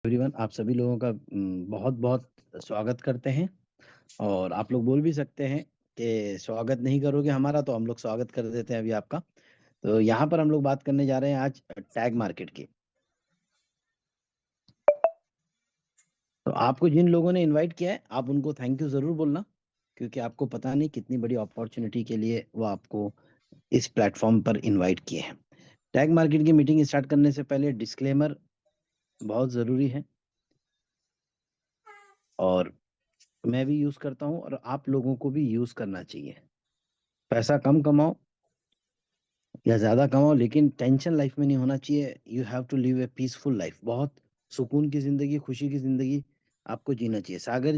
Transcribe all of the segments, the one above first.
Everyone, आप सभी लोगों का बहुत बहुत स्वागत करते हैं। और आप लोग बोल भी सकते हैं कि स्वागत नहीं करोगे हमारा, तो हम लोग स्वागत कर देते हैं अभी आपका। तो यहाँ पर हम लोग बात करने जा रहे हैं आज टैग मार्केट की। तो आपको जिन लोगों ने इनवाइट किया है, आप उनको थैंक यू ज़रूर बोलना, क्योंकि आपको पता नहीं कितनी बड़ी अपॉर्चुनिटी के लिए वो आपको इस प्लेटफॉर्म पर इनवाइट किए हैं। टैग मार्केट की मीटिंग स्टार्ट करने से पहले डिस्क्लेमर बहुत ज़रूरी है, और मैं भी यूज़ करता हूँ और आप लोगों को भी यूज़ करना चाहिए। पैसा कम कमाओ या ज़्यादा कमाओ, लेकिन टेंशन लाइफ में नहीं होना चाहिए। You have to live a peaceful life. बहुत सुकून की ज़िंदगी, खुशी की ज़िंदगी आपको जीना चाहिए। सागर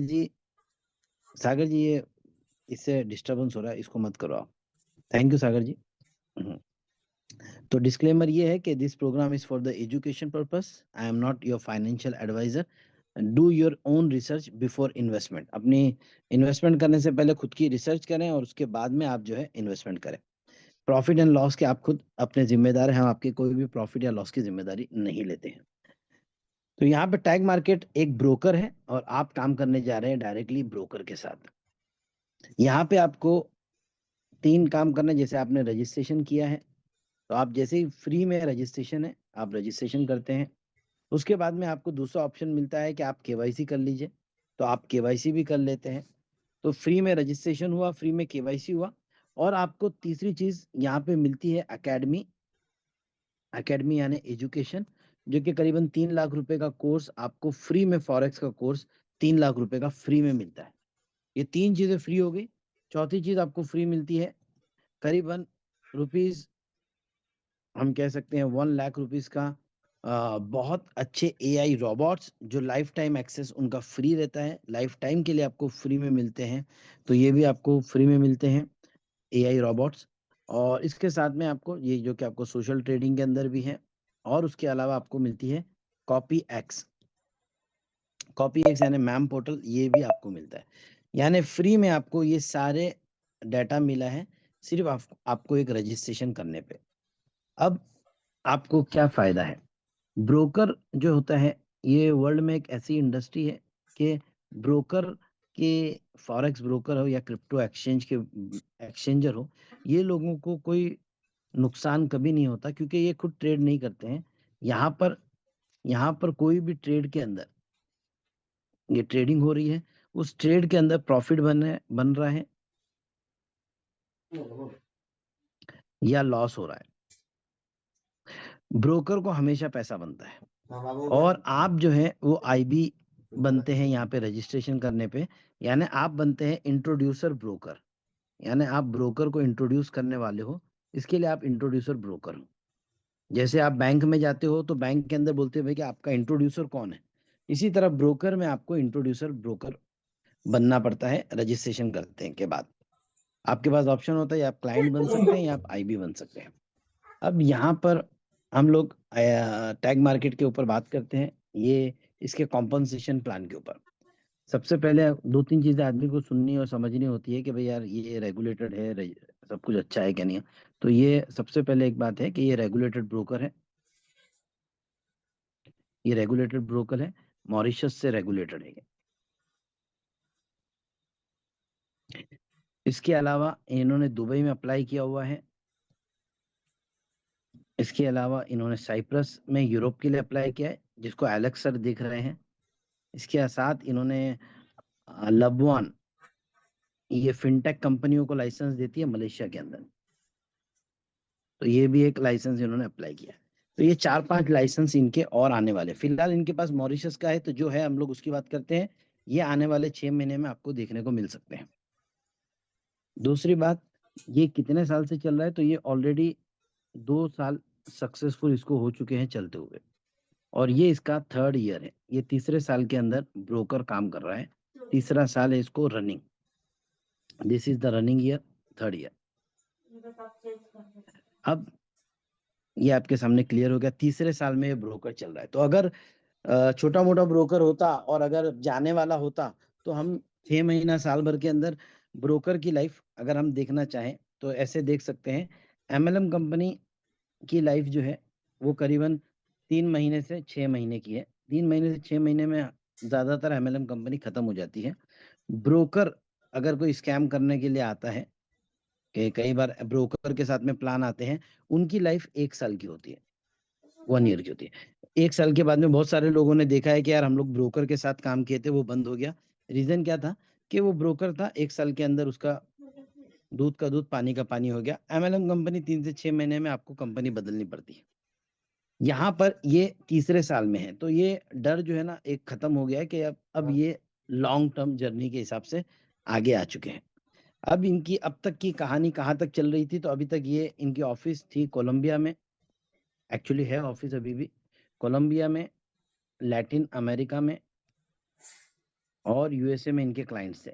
जी ये इससे डिस्टरबेंस हो रहा है, इसको मत करो आप। Thank you Sagar ji. Hmm. तो डिस्क्लेमर ये है कि this programme is for the education purpose. I am not your financial adviser. Do your own research before investment. अपनी इन्वेस्टमेंट करने से पहले खुद की रिसर्च करें और उसके बाद में आप जो है इन्वेस्टमेंट करें। प्रॉफिट एंड लॉस के आप खुद अपने जिम्मेदार हैं, हम आपके कोई भी प्रॉफिट या लॉस की जिम्मेदारी नहीं लेते हैं। तो यहाँ पे टैग मार्केट एक ब्रोकर है और आप काम करने जा रहे हैं डायरेक्टली ब्रोकर के साथ। यहाँ पे आपको 3 काम करना है। जैसे आपने रजिस्ट्रेशन किया है, तो आप जैसे ही फ्री में रजिस्ट्रेशन है, आप रजिस्ट्रेशन करते हैं। उसके बाद में आपको दूसरा ऑप्शन मिलता है कि आप केवाईसी कर लीजिए, तो आप केवाईसी भी कर लेते हैं। तो फ्री में रजिस्ट्रेशन हुआ, फ्री में केवाईसी हुआ। और आपको तीसरी चीज यहाँ पे मिलती है एकेडमी। एकेडमी यानी एजुकेशन, जो कि करीबन 3 लाख रुपए का कोर्स आपको फ्री में, फॉरेक्स का कोर्स 3 लाख रुपए का फ्री में मिलता है। ये 3 चीजें फ्री हो गई। चौथी चीज आपको फ्री मिलती है करीबन रुपीज, हम कह सकते हैं 1 लाख रुपीज का बहुत अच्छे एआई रोबोट्स, जो लाइफ टाइम एक्सेस उनका फ्री रहता है, लाइफ टाइम के लिए आपको फ्री में मिलते हैं। तो ये भी आपको फ्री में मिलते हैं, एआई रोबोट्स। और इसके साथ में आपको ये जो कि आपको सोशल ट्रेडिंग के अंदर भी है। और उसके अलावा आपको मिलती है कॉपी एक्स। कॉपी एक्स यानी मैम पोर्टल, ये भी आपको मिलता है। यानी फ्री में आपको ये सारे डाटा मिला है, सिर्फ आपको एक रजिस्ट्रेशन करने पे। अब आपको क्या फायदा है? ब्रोकर जो होता है, ये वर्ल्ड में एक ऐसी इंडस्ट्री है कि ब्रोकर के, फॉरेक्स ब्रोकर हो या क्रिप्टो एक्सचेंज के एक्सचेंजर हो, ये लोगों को कोई नुकसान कभी नहीं होता, क्योंकि ये खुद ट्रेड नहीं करते हैं। यहाँ पर कोई भी ट्रेड के अंदर, ये ट्रेडिंग हो रही है, उस ट्रेड के अंदर प्रॉफिट बन रहा है या लॉस हो रहा है, ब्रोकर को हमेशा पैसा बनता है। और आप जो है वो आईबी बनते हैं यहाँ पे रजिस्ट्रेशन करने पे। यानी आप बनते हैं इंट्रोड्यूसर ब्रोकर, यानी आप ब्रोकर को इंट्रोड्यूस करने वाले हो। इसके लिए आप इंट्रोड्यूसर ब्रोकर हो। जैसे आप बैंक में जाते हो तो बैंक के अंदर बोलते हो भाई कि आपका इंट्रोड्यूसर कौन है, इसी तरह ब्रोकर में आपको इंट्रोड्यूसर ब्रोकर बनना पड़ता है रजिस्ट्रेशन करते हैं के बाद। आपके पास ऑप्शन होता है, या आप क्लाइंट बन सकते हैं या आप आईबी बन सकते हैं। अब यहाँ पर हम लोग टैग मार्केट के ऊपर बात करते हैं, ये इसके कॉम्पनसेशन प्लान के ऊपर। सबसे पहले 2-3 चीजें आदमी को सुननी और समझनी होती है कि भाई यार ये रेगुलेटेड है, सब कुछ अच्छा है क्या नहीं है। तो ये सबसे पहले एक बात है कि ये रेगुलेटेड ब्रोकर है। ये रेगुलेटेड ब्रोकर है, मॉरिशस से रेगुलेटेड है ये। इसके अलावा इन्होंने दुबई में अप्लाई किया हुआ है। इसके अलावा इन्होंने साइप्रस में यूरोप के लिए अप्लाई किया है, जिसको एलेक्स सर देख रहे हैं। इसके साथ इन्होंने लबवान, ये फिनटेक कंपनियों को लाइसेंस देती है मलेशिया के अंदर, तो ये भी एक लाइसेंस इन्होंने अप्लाई किया है। तो ये 4-5 लाइसेंस इनके और आने वाले। फिलहाल इनके पास मॉरिशस का है, तो जो है हम लोग उसकी बात करते हैं। ये आने वाले 6 महीने में आपको देखने को मिल सकते हैं। दूसरी बात, ये कितने साल से चल रहा है? तो ये ऑलरेडी 2 साल सक्सेसफुल इसको हो चुके हैं चलते हुए, और ये इसका 3rd ईयर है। ये तीसरे साल के अंदर ब्रोकर काम कर रहा है, तीसरा साल है इसको running. This is the running year, 3rd year. अब ये आपके सामने क्लियर हो गया, तीसरे साल में ये ब्रोकर चल रहा है। तो अगर छोटा मोटा ब्रोकर होता और अगर जाने वाला होता, तो हम 6 महीना साल भर के अंदर ब्रोकर की लाइफ अगर हम देखना चाहें तो ऐसे देख सकते हैं। एमएलएम कंपनी की लाइफ जो है वो करीबन 3 महीने से 6 महीने की है। 3 महीने से 6 महीने में ज्यादातर MLM कंपनी खत्म हो जाती है। ब्रोकर अगर कोई स्कैम करने के लिए आता है, कि कई बार ब्रोकर के साथ में प्लान आते हैं, उनकी लाइफ 1 साल की होती है, 1 ईयर की होती है। 1 साल के बाद में बहुत सारे लोगों ने देखा है कि यार हम लोग ब्रोकर के साथ काम किए थे, वो बंद हो गया। रीजन क्या था? कि वो ब्रोकर था, 1 साल के अंदर उसका दूध का दूध पानी का पानी हो गया। MLM कंपनी 3 से 6 महीने में आपको कंपनी बदलनी पड़ती है। यहाँ पर ये तीसरे साल में है, तो ये डर जो है ना एक खत्म हो गया है कि अब ये लॉन्ग टर्म जर्नी के हिसाब से आगे आ चुके हैं। अब इनकी अब तक की कहानी कहाँ तक चल रही थी, तो अभी तक ये इनकी ऑफिस थी कोलंबिया में, एक्चुअली है ऑफिस अभी भी कोलंबिया में, लैटिन अमेरिका में और USA में इनके क्लाइंट्स थे।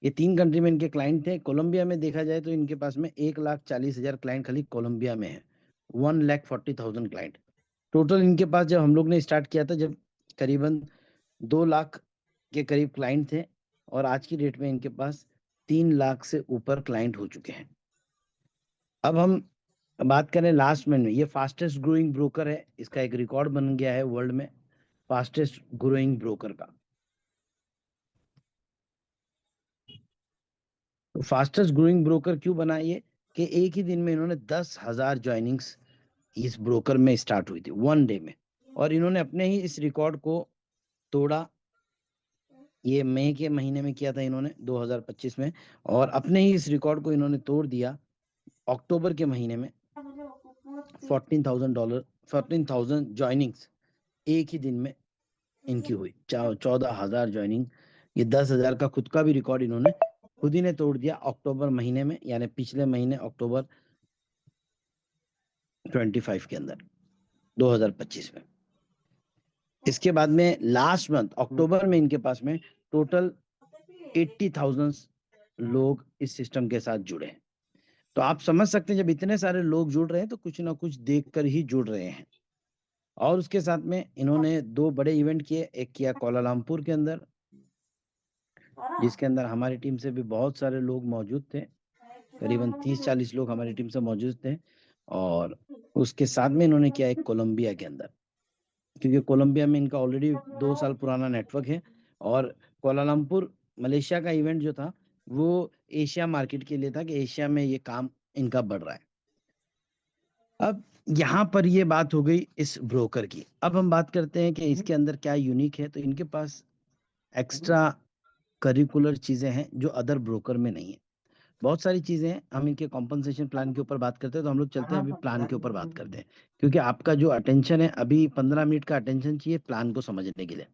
ये 3 कंट्री में इनके क्लाइंट थे। कोलंबिया में देखा जाए तो इनके पास में 1,40,000 क्लाइंट खाली कोलंबिया में है, 1,40,000 क्लाइंट टोटल इनके पास। जब हम लोग ने स्टार्ट किया था, जब करीबन 2 लाख के करीब क्लाइंट थे, और आज की डेट में इनके पास 3 लाख से ऊपर क्लाइंट हो चुके हैं। अब हम बात करें लास्ट में, ये फास्टेस्ट ग्रोइंग ब्रोकर है, इसका एक रिकॉर्ड बन गया है वर्ल्ड में, फास्टेस्ट ग्रोइंग ब्रोकर का। तो फास्टेस्ट ग्रोइंग ब्रोकर क्यों बना ये? कि एक ही दिन में इन्होंने 10,000 ज्वाइनिंग्स इस ब्रोकर में स्टार्ट हुई थी 1 डे में, और इन्होंने अपने ही इस रिकॉर्ड को तोड़ा। ये मई के महीने में किया था इन्होंने 2025 में, और अपने ही इस रिकॉर्ड को इन्होंने तोड़ दिया अक्टूबर के महीने में। $14,000 14,000 ज्वाइनिंग्स एक ही दिन में इनकी हुई, 14,000 ज्वाइनिंग। ये 10,000 का खुद का भी रिकॉर्ड इन्होंने खुद ही ने तोड़ दिया अक्टूबर महीने में, यानी पिछले महीने अक्टूबर 25 के अंदर 2025 में। इसके बाद में लास्ट मंथ अक्टूबर में इनके पास में टोटल 80,000 लोग इस सिस्टम के साथ जुड़े हैं। तो आप समझ सकते हैं, जब इतने सारे लोग जुड़ रहे हैं तो कुछ ना कुछ देखकर ही जुड़ रहे हैं। और उसके साथ में इन्होंने 2 बड़े इवेंट किए, एक किया कोलालमपुर के अंदर, जिसके अंदर हमारी टीम से भी बहुत सारे लोग मौजूद थे, करीबन 30-40 लोग हमारी टीम से मौजूद थे। और उसके साथ में इन्होंने किया एक कोलंबिया के अंदर, क्योंकि कोलंबिया में इनका ऑलरेडी 2 साल पुराना नेटवर्क है। और कोलालमपुर मलेशिया का इवेंट जो था वो एशिया मार्केट के लिए था, कि एशिया में ये काम इनका बढ़ रहा है। अब यहाँ पर ये बात हो गई इस ब्रोकर की। अब हम बात करते हैं कि इसके अंदर क्या यूनिक है। तो इनके पास एक्स्ट्रा करिकुलर चीजें हैं जो अदर ब्रोकर में नहीं है। बहुत सारी चीजें हैं। हम इनके कॉम्पनसेशन प्लान के ऊपर बात करते हैं, तो हम लोग चलते हैं अभी प्लान के ऊपर बात करते हैं, क्योंकि आपका जो अटेंशन है अभी 15 मिनट का अटेंशन चाहिए प्लान को समझने के लिए।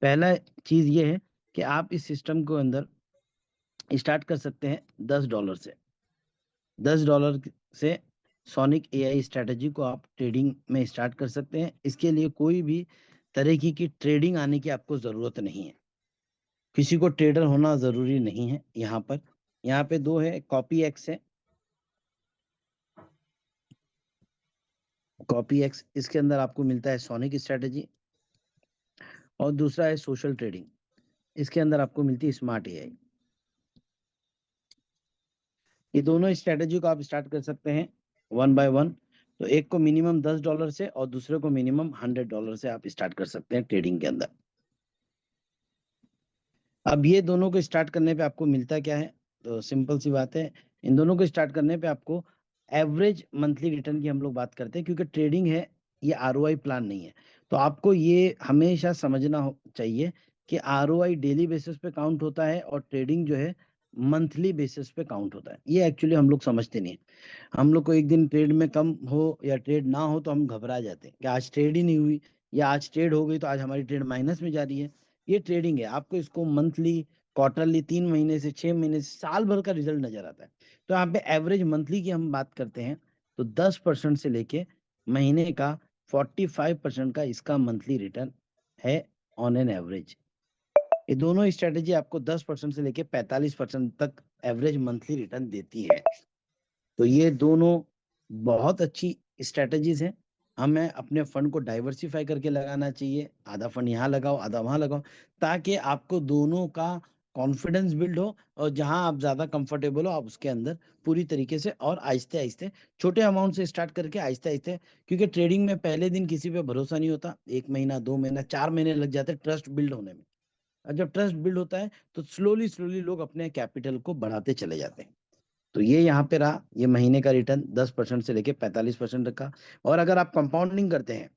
पहला चीज ये है कि आप इस सिस्टम को अंदर स्टार्ट कर सकते हैं $10 से। $10 से सोनिक AI स्ट्रेटेजी को आप ट्रेडिंग में स्टार्ट कर सकते हैं। इसके लिए कोई भी तरीके की ट्रेडिंग आने की आपको जरूरत नहीं है, किसी को ट्रेडर होना जरूरी नहीं है। यहाँ पे 2 है, कॉपी एक्स है, कॉपी एक्स, इसके अंदर आपको मिलता है सोनिक स्ट्रेटेजी, और दूसरा है सोशल ट्रेडिंग, इसके अंदर आपको मिलती है स्मार्ट AI। ये दोनों स्ट्रेटेजी को आप स्टार्ट कर सकते हैं 1 बाय 1। तो एक को मिनिमम $10 से और दूसरे को मिनिमम $100 से आप स्टार्ट कर सकते हैं ट्रेडिंग के अंदर। अब ये दोनों को स्टार्ट करने पे आपको मिलता क्या है? तो सिंपल सी बात है, इन दोनों को स्टार्ट करने पे आपको एवरेज मंथली रिटर्न की हम लोग बात करते हैं, क्योंकि ट्रेडिंग है, ये ROI प्लान नहीं है। तो आपको ये हमेशा समझना चाहिए कि ROI डेली बेसिस पे काउंट होता है और ट्रेडिंग जो है मंथली बेसिस पे काउंट होता है। ये एक्चुअली हम लोग समझते नहीं है। हम लोग को एक दिन ट्रेड में कम हो या ट्रेड ना हो तो हम घबरा जाते हैं कि आज ट्रेड ही नहीं हुई, या आज ट्रेड हो गई तो आज हमारी ट्रेड माइनस में जा रही है। ये ट्रेडिंग है, आपको इसको मंथली, क्वार्टरली, 3 महीने से 6 महीने से साल भर का रिजल्ट नजर आता है। तो यहाँ पे एवरेज मंथली की हम बात करते हैं तो 10% से लेके महीने का 45% का इसका मंथली रिटर्न है ऑन एन एवरेज। ये दोनों स्ट्रेटेजी आपको 10% से लेके 45% तक एवरेज मंथली रिटर्न देती है। तो ये दोनों बहुत अच्छी स्ट्रेटेजीज हैं। हमें अपने फंड को डाइवर्सिफाई करके लगाना चाहिए, आधा फंड यहाँ लगाओ आधा वहां लगाओ, ताकि आपको दोनों का कॉन्फिडेंस बिल्ड हो और जहां आप ज्यादा कंफर्टेबल हो आप उसके अंदर पूरी तरीके से और आहिस्ते आहिस्ते छोटे अमाउंट से स्टार्ट करके आहिस्ते आहिस्ते, क्योंकि ट्रेडिंग में पहले दिन किसी पे भरोसा नहीं होता, 1 महीना 2 महीना 4 महीने लग जाते हैं ट्रस्ट बिल्ड होने में। और जब ट्रस्ट बिल्ड होता है तो स्लोली स्लोली लोग अपने कैपिटल को बढ़ाते चले जाते हैं। तो ये यहाँ पे रहा, ये महीने का रिटर्न 10% से लेके 45% तक का। और अगर आप कंपाउंडिंग करते हैं,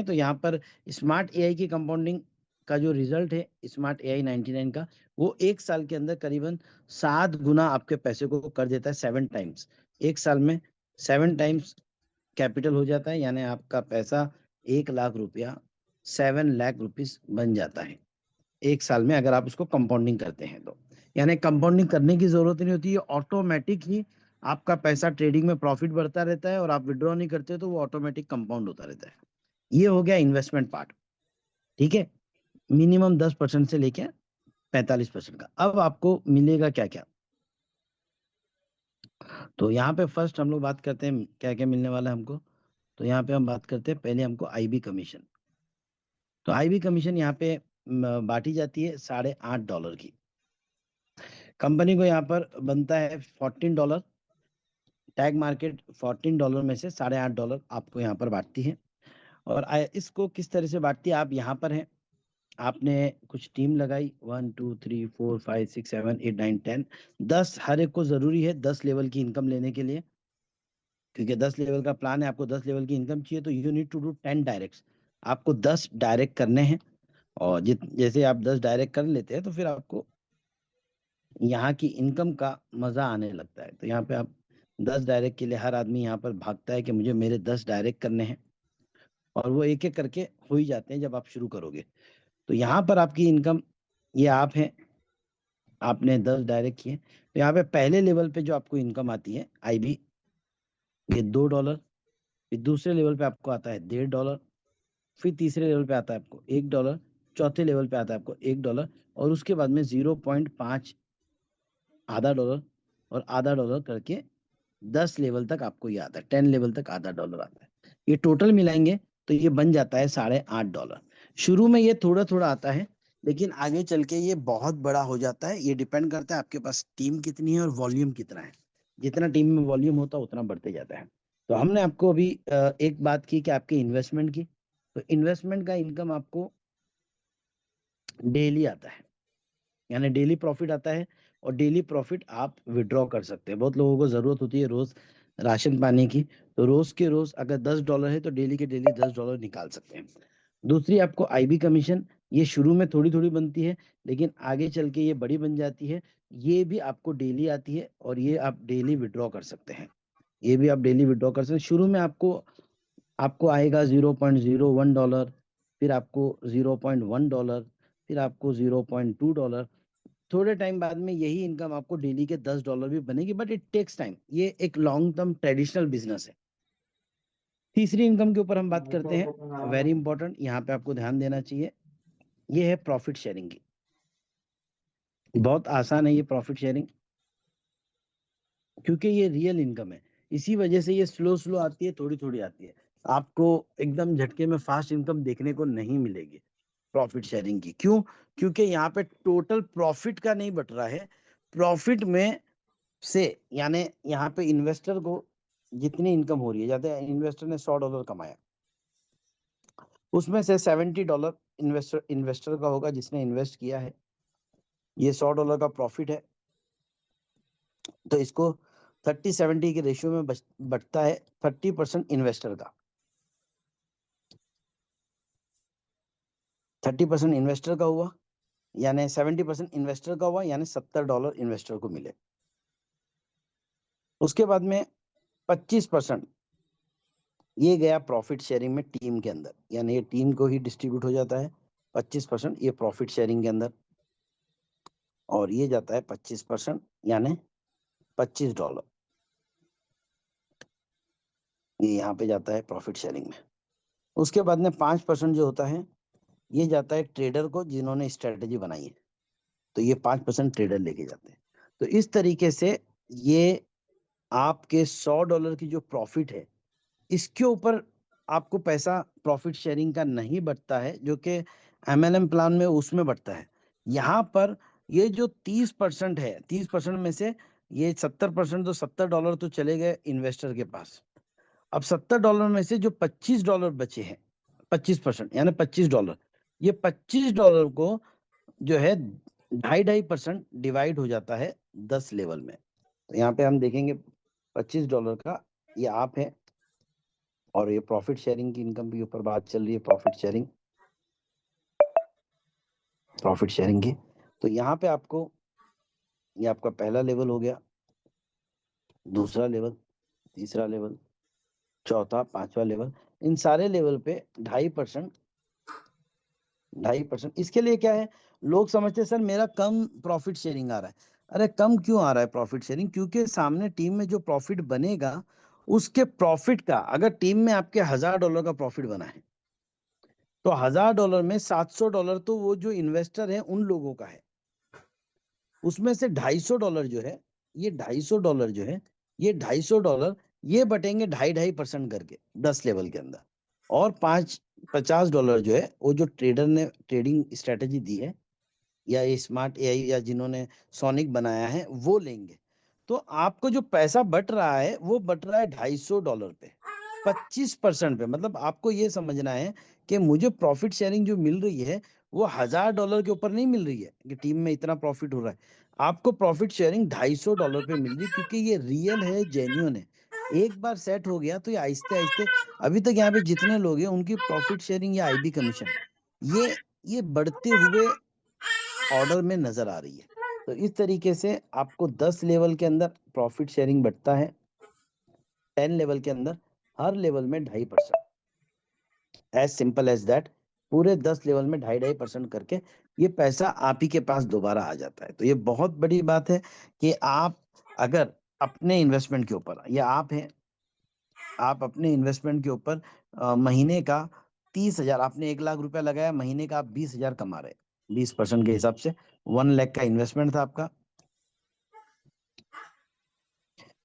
तो यहाँ पर स्मार्ट एआई की कंपाउंडिंग का जो रिजल्ट है स्मार्ट एआई 99 का, वो 1 साल के अंदर करीबन 7 गुना आपके पैसे को कर देता है, 7 टाइम्स। 1 साल में 7 टाइम्स कैपिटल हो जाता है, यानी आपका पैसा 1 लाख रुपया 7 लाख रुपीज बन जाता है 1 साल में, अगर आप उसको कंपाउंडिंग करते हैं तो। यानी कंपाउंडिंग करने की जरूरत नहीं होती है, ऑटोमेटिक ही आपका पैसा ट्रेडिंग में प्रॉफिट बढ़ता रहता है और आप विड्रॉ नहीं करते तो वो ऑटोमेटिक कंपाउंड होता रहता है। ये हो गया इन्वेस्टमेंट पार्ट। ठीक है, मिनिमम 10% से लेके 45% का। अब आपको मिलेगा क्या क्या, तो यहाँ पे फर्स्ट हम लोग बात करते हैं क्या क्या मिलने वाला है हमको। तो यहाँ पे हम बात करते हैं पहले हमको आईबी कमीशन। तो आईबी कमीशन यहाँ पे बांटी जाती है $8.5 की। कंपनी को यहाँ पर बनता है $14। टैग मार्केट $14 में से $8.5 आपको यहाँ पर बांटती है। और इसको किस तरह से बांटती है, आप यहाँ पर हैं, आपने कुछ टीम लगाई 1 2 3 4 5 6 7 8 9 10, 10 हर एक को जरूरी है 10 लेवल की इनकम लेने के लिए, क्योंकि 10 लेवल का प्लान है, आपको 10 लेवल की इनकम चाहिए तो you need to do 10 direct. आपको 10 डायरेक्ट करने हैं, और जैसे आप 10 डायरेक्ट कर लेते हैं तो फिर आपको यहाँ की इनकम का मजा आने लगता है। तो यहाँ पे आप 10 डायरेक्ट के लिए हर आदमी यहाँ पर भागता है कि मुझे मेरे 10 डायरेक्ट करने हैं, और वो एक एक करके हो ही जाते हैं जब आप शुरू करोगे। तो यहाँ पर आपकी इनकम, ये आप हैं, आपने 10 डायरेक्ट किए, तो यहाँ पे पहले लेवल पे जो आपको इनकम आती है आईबी, ये $2। फिर दूसरे लेवल पे आपको आता है $1.5, फिर तीसरे लेवल पे आता है आपको $1, चौथे लेवल पे आता है आपको $1, और उसके बाद में 0.5 $0.5 और $0.5 करके 10 लेवल तक आपको ये आता है, 10 लेवल तक $0.5 आता है। ये टोटल मिलाएंगे तो ये बन जाता है $8.5। शुरू में ये थोड़ा थोड़ा आता है, लेकिन आगे चल के ये बहुत बड़ा हो जाता है। ये डिपेंड करता है आपके पास टीम कितनी है और वॉल्यूम कितना है। जितना टीम में वॉल्यूम होता है उतना बढ़ते जाता है। तो हमने आपको अभी एक बात की कि आपके इन्वेस्टमेंट की, तो इन्वेस्टमेंट का इनकम आपको डेली आता है, यानी डेली प्रॉफिट आता है, और डेली प्रॉफिट आप विड्रॉ कर सकते हैं। बहुत लोगों को जरूरत होती है रोज राशन पाने की, तो रोज के रोज अगर $10 है तो डेली के डेली $10 निकाल सकते हैं। दूसरी आपको आईबी कमीशन, ये शुरू में थोड़ी थोड़ी बनती है, लेकिन आगे चल के ये बड़ी बन जाती है। ये भी आपको डेली आती है और ये आप डेली विड्रॉ कर सकते हैं। ये भी आप डेली विड्रॉ कर सकते हैं। शुरू में आपको आपको आएगा $0.01, फिर आपको $0.1, फिर आपको $0.2। थोड़े टाइम बाद में यही इनकम आपको डेली के $10 भी बनेगी, बट इट टेक्स टाइम। ये एक लॉन्ग टर्म ट्रेडिशनल बिजनेस है। तीसरी इनकम के ऊपर हम बात करते हैं, वेरी इंपॉर्टेंट, यहाँ पे आपको ध्यान देना चाहिए, ये है प्रॉफिट शेयरिंग की। बहुत आसान है ये प्रॉफिट शेयरिंग, क्योंकि ये रियल इनकम है। इसी वजह से ये स्लो स्लो आती है, थोड़ी थोड़ी आती है। आपको एकदम झटके में फास्ट इनकम देखने को नहीं मिलेगी प्रॉफिट शेयरिंग की। क्यों? क्योंकि यहाँ पे टोटल प्रॉफिट का नहीं बट रहा है, प्रॉफिट में से, यानी यहाँ पे इन्वेस्टर को जितनी इनकम हो रही है, जैसे इन्वेस्टर ने $100 कमाया, उसमें से $70 इन्वेस्टर इन्वेस्टर का होगा जिसने इन्वेस्ट किया है। ये $100 का प्रॉफिट है, तो इसको 30-70 के रेशियो में बटता है। 30% इन्वेस्टर का, 30% इन्वेस्टर का हुआ, यानी 70% इन्वेस्टर का हुआ, यानी $70 इन्वेस्टर को मिले। उसके बाद में 25% ये गया प्रॉफिट शेयरिंग में टीम के अंदर, यानी ये टीम को ही डिस्ट्रीब्यूट हो जाता है 25% ये प्रॉफिट शेयरिंग के अंदर, और ये जाता है 25%, यानी $25 ये यहाँ पे जाता है प्रॉफिट शेयरिंग में। उसके बाद में 5% जो होता है ये जाता है ट्रेडर को, जिन्होंने स्ट्रेटेजी बनाई है, तो ये 5% ट्रेडर लेके जाते हैं। तो इस तरीके से ये आपके $100 की जो प्रॉफिट है, इसके ऊपर आपको पैसा प्रॉफिट शेयरिंग का नहीं बचता है, जो कि MLM प्लान में उसमें बढ़ता है। यहाँ पर ये जो 30% है, 30% में से ये 70% तो $70 तो चले गए इन्वेस्टर के पास। अब $70 में से जो $25 बचे हैं, 25% यानी $25, ये $25 को जो है 2.5% डिवाइड हो जाता है 10 लेवल में। तो यहाँ पे हम देखेंगे $25 का ये आप है, और ये प्रॉफिट शेयरिंग की इनकम के ऊपर बात चल रही है, प्रॉफिट शेयरिंग की। तो यहाँ पे आपको, ये आपका पहला लेवल हो गया, दूसरा लेवल, तीसरा लेवल, चौथा, पांचवा लेवल, इन सारे लेवल पे 2.5%। इसके लिए क्या है, लोग समझते हैं सर मेरा कम प्रॉफिट शेयरिंग आ रहा है। अरे कम क्यों आ रहा है प्रॉफिट शेयरिंग? क्योंकि सामने टीम में जो प्रॉफिट बनेगा उसके प्रॉफिट का, अगर टीम में आपके $1000 का प्रॉफिट बना है तो $1000 में $700 तो वो जो इन्वेस्टर है उन लोगों का है। उसमें से $250 जो है, ये $250 जो है, ये $250 ये बटेंगे 2.5% करके 10 लेवल के अंदर, और $50 जो है वो जो ट्रेडर ने ट्रेडिंग स्ट्रेटेजी दी है, या ये स्मार्ट एआई या जिन्होंने सोनिक बनाया है वो लेंगे। तो आपको जो पैसा बट रहा है वो बट रहा है $250 पे, 25% पे। मतलब आपको ये समझना है कि मुझे प्रॉफिट शेयरिंग जो मिल रही है वो $1000 के ऊपर नहीं मिल रही है कि टीम में इतना प्रॉफिट हो रहा है। आपको प्रॉफिट शेयरिंग $250 पे मिल रही है, क्योंकि ये रियल है, जेन्युइन है। एक बार सेट हो गया तो ये आहिस्ते आहिस्ते, अभी तक यहाँ पे जितने लोग हैं उनकी प्रॉफिट शेयरिंग या आईबी कमीशन ये बढ़ते हुए ऑर्डर में नजर आ रही है। तो इस तरीके से आपको 10 लेवल के अंदर प्रॉफिट शेयरिंग बढ़ता है, 10 लेवल के अंदर हर लेवल में 2.5%, एज सिंपल एज दैट। पूरे 10 लेवल में 2.5% करके ये पैसा आप ही के पास दोबारा आ जाता है। तो ये बहुत बड़ी बात है कि आप अगर अपने इन्वेस्टमेंट के ऊपर, या आप हैं, आप अपने इन्वेस्टमेंट के ऊपर महीने का 30,000, आपने 1 लाख रुपया लगाया, महीने का आप 20,000 कमा रहे, 20% के हिसाब से 1 लाख का इन्वेस्टमेंट था आपका,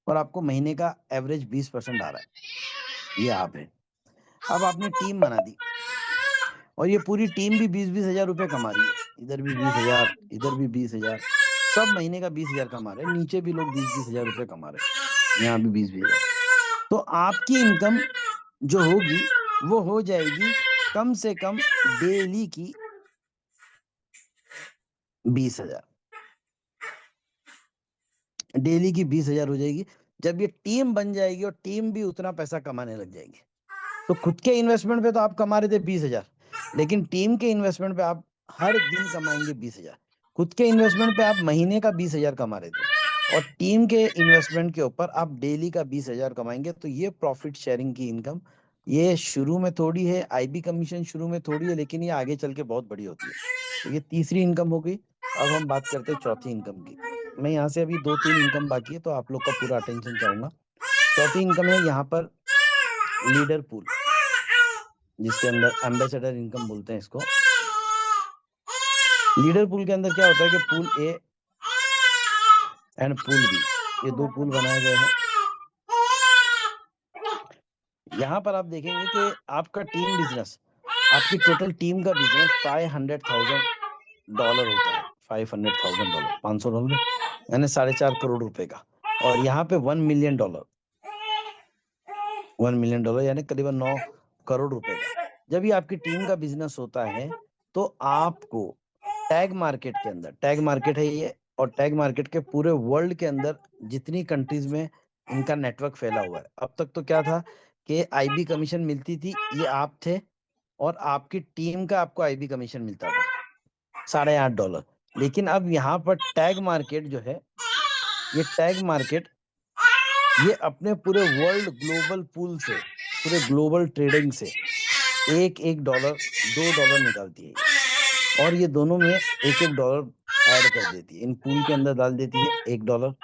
और आपको महीने का एवरेज 20% आ रहा है, ये आप है। अब आपने टीम बना दी, और ये पूरी टीम भी 20-20 हजार रुपए कमा रही है, इधर भी 20,000, इधर भी 20,000, सब महीने का 20,000 कमा रहे हैं, नीचे भी लोग 20-20 हजार रुपए कमा रहे हैं, यहाँ भी 20-20 हजार। तो आपकी इनकम जो होगी वो हो जाएगी कम से कम डेली की 20,000, डेली की 20,000 हो जाएगी। जब ये टीम बन जाएगी और टीम भी उतना पैसा कमाने लग जाएगी। तो खुद के इन्वेस्टमेंट पे तो आप कमा रहे थे 20,000, लेकिन टीम के इन्वेस्टमेंट पे आप हर दिन कमाएंगे 20,000। खुद के इन्वेस्टमेंट पे आप महीने का 20,000 कमा रहे थे, और टीम के इन्वेस्टमेंट के ऊपर आप डेली का 20,000 कमाएंगे। तो ये प्रॉफिट शेयरिंग की इनकम, ये शुरू में थोड़ी है, आईबी कमीशन शुरू में थोड़ी है, लेकिन ये आगे चल के बहुत बड़ी होती है। तो ये तीसरी इनकम हो गई। अब हम बात करते हैं चौथी इनकम की। मैं यहाँ से, अभी 2-3 इनकम बाकी है तो आप लोग का पूरा अटेंशन चाहूंगा। चौथी इनकम है यहाँ पर लीडर पूल, जिसके अंदर एम्बेसडर इनकम बोलते हैं इसको। लीडर पूल के अंदर क्या होता है कि pool A and pool B, ये दो पूल बनाए गए हैं। यहाँ पर आप देखेंगे कि आपका टीम बिजनेस, आपकी टोटल टीम का बिजनेस $500,000 होता है। $500,000, $500 यानी 4.5 करोड़ रुपए का। और यहाँ पे $1 मिलियन, $1 मिलियन यानी करीबन 9 करोड़ रुपए का। जब ये आपकी टीम का बिजनेस होता है तो आपको टैग मार्केट के अंदर, टैग मार्केट है ये, और टैग मार्केट के पूरे वर्ल्ड के अंदर जितनी कंट्रीज में इनका नेटवर्क फैला हुआ है। अब तक तो क्या था कि आईबी कमीशन मिलती थी, ये आप थे, और आपकी टीम का आपको आईबी कमीशन मिलता था $8.5। लेकिन अब यहाँ पर टैग मार्केट जो है, ये टैग मार्केट ये अपने पूरे वर्ल्ड ग्लोबल पूल से, पूरे ग्लोबल ट्रेडिंग से $1-1, $2 निकालती है ये, और ये दोनों में $1-1 ऐड कर देती है, इन पूल के अंदर डाल देती है $1,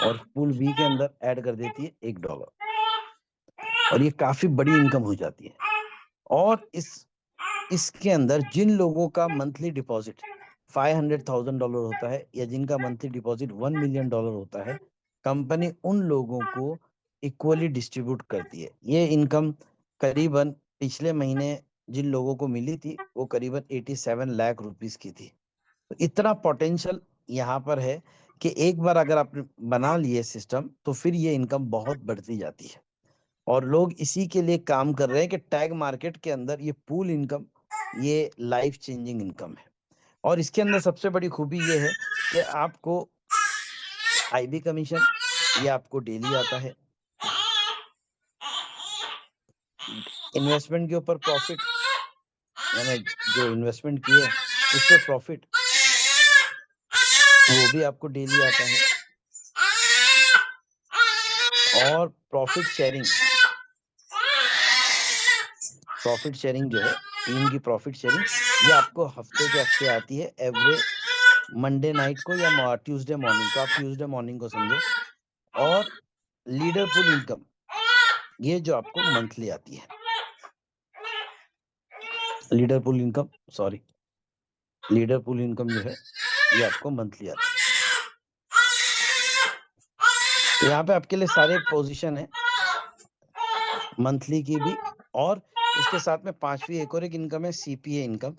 और पूल बी के अंदर ऐड कर देती है $1, और ये काफी बड़ी इनकम हो जाती है। और इसके अंदर जिन लोगों का मंथली डिपॉजिट $500,000 होता है, या जिनका मंथली डिपॉजिट $1 मिलियन होता है, कंपनी उन लोगों को इक्वली डिस्ट्रीब्यूट करती है। ये इनकम करीबन पिछले महीने जिन लोगों को मिली थी वो करीबन 87 लाख रुपीस की थी। तो इतना पोटेंशियल यहाँ पर है कि एक बार अगर आपने बना लिए सिस्टम तो फिर ये इनकम बहुत बढ़ती जाती है, और लोग इसी के लिए काम कर रहे हैं कि टैग मार्केट के अंदर ये पूल इनकम, ये लाइफ चेंजिंग इनकम है। और इसके अंदर सबसे बड़ी खूबी ये है कि आपको आईबी कमीशन ये आपको डेली आता है, इन्वेस्टमेंट के ऊपर प्रॉफिट, यानी जो इन्वेस्टमेंट किए उस पे प्रॉफिट, वो भी आपको डेली आता है, और प्रॉफिट शेयरिंग जो है टीम की प्रॉफिट शेयरिंग, ये आपको हफ्ते के हफ्ते आती है, एवरी मंडे नाइट को या ट्यूसडे मॉर्निंग को, आप ट्यूसडे मॉर्निंग को समझो। और लीडर पुल इनकम ये जो आपको मंथली आती है, लीडर पुल इनकम जो है ये आपको मंथली आती है। तो यहाँ पे आपके लिए सारे पोजीशन है मंथली की भी, और इसके साथ में पांचवी एक और एक इनकम है सीपीए इनकम,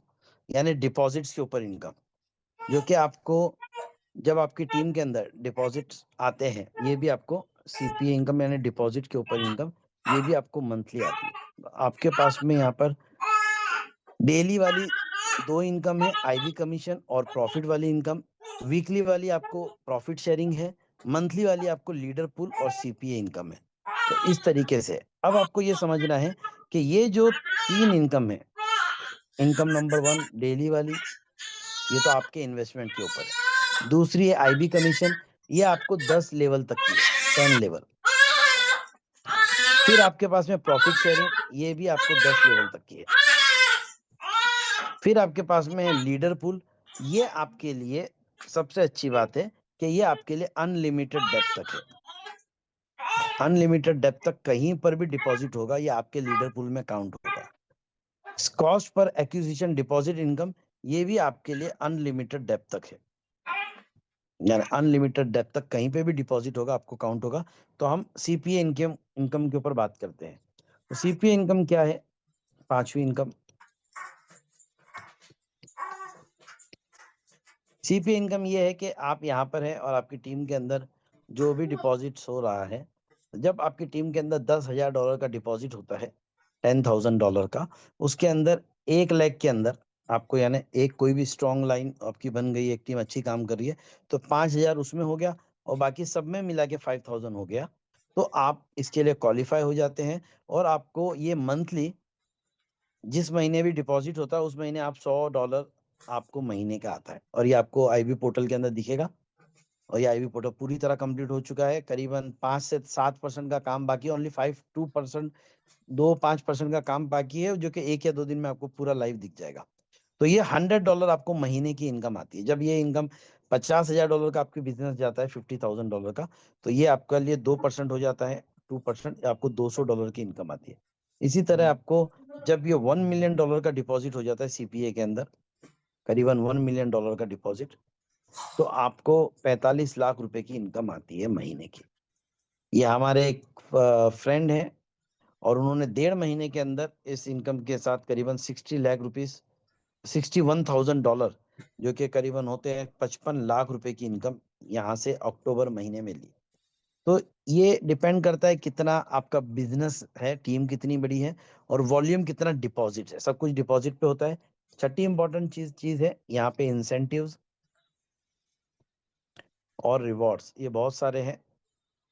यानी डिपॉजिट्स के ऊपर इनकम, जो कि आपको जब आपकी टीम के अंदर डिपॉजिट्स आते हैं, ये भी आपको सीपीए इनकम यानी डिपॉजिट के ऊपर इनकम, ये भी आपको मंथली आती है। आपके पास में यहाँ पर डेली वाली दो इनकम है, आईबी कमीशन और प्रॉफिट वाली इनकम। वीकली वाली आपको प्रॉफिट शेयरिंग है, मंथली वाली आपको लीडर पुल और सीपीए इनकम है। तो इस तरीके से अब आपको ये समझना है कि ये जो तीन इनकम है, इनकम नंबर 1 डेली वाली, ये तो आपके इन्वेस्टमेंट के ऊपर है। दूसरी है आईबी कमीशन, ये आपको 10 लेवल तक की है, 10 लेवल। फिर आपके पास में प्रॉफिट शेयरिंग, ये भी आपको 10 लेवल तक की है। फिर आपके पास में है लीडर पुल, ये आपके लिए सबसे अच्छी बात है कि ये आपके लिए अनलिमिटेड डेप्थ तक है, अनलिमिटेड डेप्थ तक कहीं पर भी डिपॉजिट होगा, ये आपके लीडर पुल में काउंट होगा। Cost per acquisition deposit income, ये भी आपके लिए अनलिमिटेड डेप्थ तक है, यानी अनलिमिटेड डेप्थ तक कहीं पे भी डिपॉजिट होगा आपको काउंट होगा। तो हम सीपीए इनकम के ऊपर बात करते हैं। तो सीपीए इनकम क्या है? पांचवी इनकम सीपीए इनकम ये है कि आप यहाँ पर है और आपकी टीम के अंदर जो भी डिपॉजिट्स हो रहा है, जब आपकी टीम के अंदर $10,000 का डिपॉजिट होता है, $10,000 का, उसके अंदर 1 लाख के अंदर आपको, यानी एक कोई भी स्ट्रॉन्ग लाइन आपकी बन गई, एक टीम अच्छी काम कर रही है, तो 5,000 उसमें हो गया और बाकी सब में मिला के 5,000 हो गया। तो आप इसके लिए क्वालिफाई हो जाते हैं, और आपको ये मंथली जिस महीने भी डिपॉजिट होता है उस महीने आप $100 आपको महीने का आता है, और ये आपको आईबी पोर्टल के अंदर दिखेगा। और ये आईबी पोर्टल पूरी तरह कंप्लीट हो चुका है, करीबन 5 से 7% का काम बाकी है, ओनली 5-2% 2-5% का काम बाकी है, जो कि 1 या 2 दिन में आपको पूरा लाइव दिख जाएगा। तो ये $100 आपको महीने की इनकम आती है। जब ये इनकम $50,000 का आपके बिजनेस जाता है, $50,000 का, तो ये आपके लिए 2% हो जाता है, 2% आपको $200 की इनकम आती है। इसी तरह आपको जब ये $1 million का डिपॉजिट हो जाता है सीपीए के अंदर, करीबन $1 million का डिपॉजिट, तो आपको 45 लाख रुपए की इनकम आती है महीने की। ये हमारे एक फ्रेंड है, और उन्होंने 1.5 महीने के अंदर इस इनकम के साथ करीबन 60 लाख रुपीस, $61,000, जो कि करीबन होते हैं 55 लाख रुपए की इनकम यहाँ से अक्टूबर महीने में ली। तो ये डिपेंड करता है कितना आपका बिजनेस है, टीम कितनी बड़ी है, और वॉल्यूम कितना डिपॉजिट है, सब कुछ डिपॉजिट पे होता है। छठी इंपॉर्टेंट चीज है यहाँ पे इंसेंटिव्स और रिवॉर्ड्स, ये बहुत सारे हैं।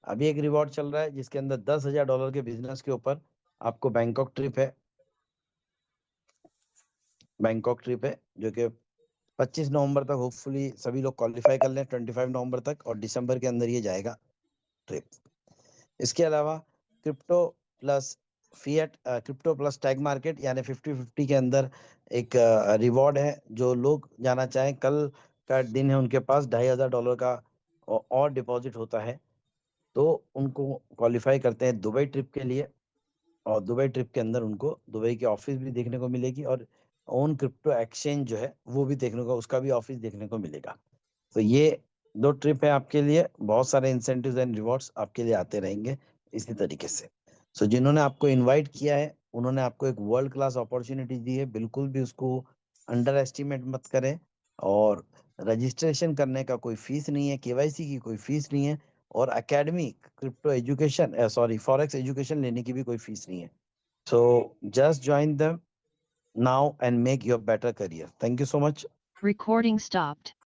अभी एक रिवॉर्ड चल रहा है जिसके अंदर $10,000 के बिजनेस के ऊपर आपको बैंकॉक ट्रिप है, जो कि 25 नवंबर तक होपफुली सभी लोग क्वालिफाई कर लें, 25 नवंबर तक, और दिसंबर के अंदर ये जाएगा ट्रिप। इसके अलावा crypto plus crypto plus tag market यानी 50-50 के अंदर एक रिवॉर्ड है, जो लोग जाना चाहें, कल का दिन है उनके पास, $2,500 का और डिपॉजिट होता है, तो उनको क्वालिफाई करते हैं दुबई ट्रिप के लिए। और दुबई ट्रिप के अंदर उनको दुबई की ऑफिस भी देखने को मिलेगी, और ओन क्रिप्टो एक्सचेंज जो है वो भी देखने को, उसका भी ऑफिस देखने को मिलेगा। तो ये 2 ट्रिप है आपके लिए, बहुत सारे इंसेंटिव्स एंड रिवॉर्ड्स आपके लिए आते रहेंगे इसी तरीके से। सो जिन्होंने आपको इनवाइट किया है उन्होंने आपको एक वर्ल्ड क्लास अपॉर्चुनिटी दी है, बिल्कुल भी उसको अंडर एस्टिमेट मत करें। और रजिस्ट्रेशन करने का कोई फीस नहीं है, केवाईसी की कोई फीस नहीं है, और academic crypto education forex education लेने की भी कोई फीस नहीं है। So just join them now and make your better career. Thank you so much. Recording stopped.